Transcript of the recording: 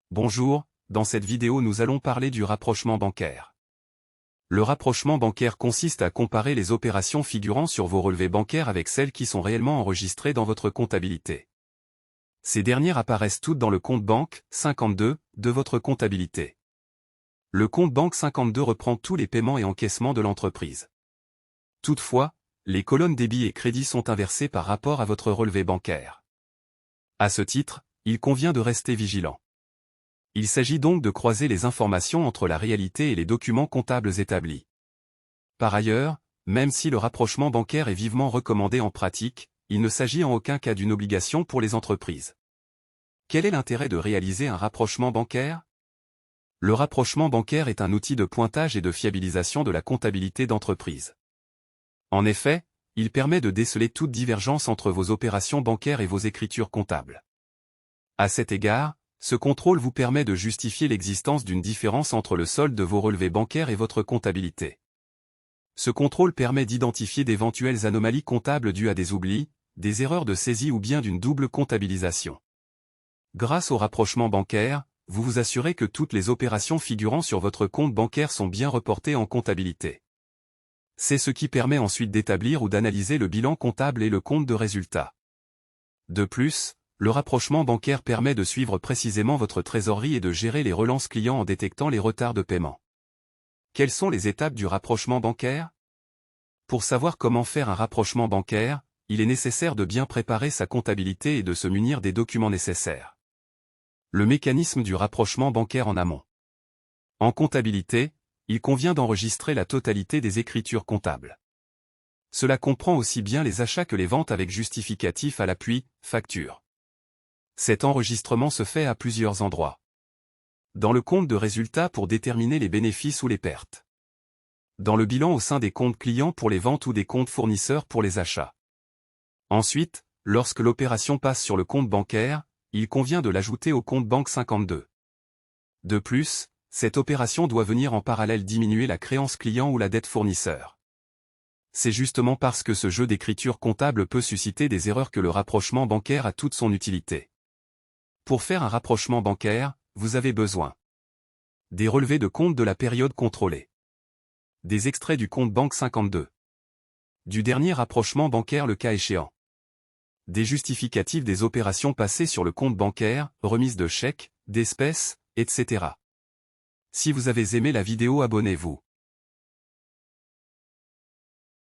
Bonjour, dans cette vidéo nous allons parler du rapprochement bancaire. Le rapprochement bancaire consiste à comparer les opérations figurant sur vos relevés bancaires avec celles qui sont réellement enregistrées dans votre comptabilité. Ces dernières apparaissent toutes dans le compte banque 52 de votre comptabilité. Le compte banque 52 reprend tous les paiements et encaissements de l'entreprise. Toutefois, les colonnes débit et crédit sont inversées par rapport à votre relevé bancaire. À ce titre, il convient de rester vigilant. Il s'agit donc de croiser les informations entre la réalité et les documents comptables établis. Par ailleurs, même si le rapprochement bancaire est vivement recommandé en pratique, il ne s'agit en aucun cas d'une obligation pour les entreprises. Quel est l'intérêt de réaliser un rapprochement bancaire? Le rapprochement bancaire est un outil de pointage et de fiabilisation de la comptabilité d'entreprise. En effet, il permet de déceler toute divergence entre vos opérations bancaires et vos écritures comptables. À cet égard, ce contrôle vous permet de justifier l'existence d'une différence entre le solde de vos relevés bancaires et votre comptabilité. Ce contrôle permet d'identifier d'éventuelles anomalies comptables dues à des oublis, des erreurs de saisie ou bien d'une double comptabilisation. Grâce au rapprochement bancaire, vous vous assurez que toutes les opérations figurant sur votre compte bancaire sont bien reportées en comptabilité. C'est ce qui permet ensuite d'établir ou d'analyser le bilan comptable et le compte de résultat. De plus, le rapprochement bancaire permet de suivre précisément votre trésorerie et de gérer les relances clients en détectant les retards de paiement. Quelles sont les étapes du rapprochement bancaire? Pour savoir comment faire un rapprochement bancaire, il est nécessaire de bien préparer sa comptabilité et de se munir des documents nécessaires. Le mécanisme du rapprochement bancaire en amont. En comptabilité, il convient d'enregistrer la totalité des écritures comptables. Cela comprend aussi bien les achats que les ventes avec justificatif à l'appui, facture. Cet enregistrement se fait à plusieurs endroits. Dans le compte de résultat pour déterminer les bénéfices ou les pertes. Dans le bilan au sein des comptes clients pour les ventes ou des comptes fournisseurs pour les achats. Ensuite, lorsque l'opération passe sur le compte bancaire, il convient de l'ajouter au compte banque 52. De plus, cette opération doit venir en parallèle diminuer la créance client ou la dette fournisseur. C'est justement parce que ce jeu d'écriture comptable peut susciter des erreurs que le rapprochement bancaire a toute son utilité. Pour faire un rapprochement bancaire, vous avez besoin des relevés de compte de la période contrôlée, des extraits du compte banque 52, du dernier rapprochement bancaire le cas échéant, des justificatifs des opérations passées sur le compte bancaire, remise de chèques, d'espèces, etc. Si vous avez aimé la vidéo, abonnez-vous.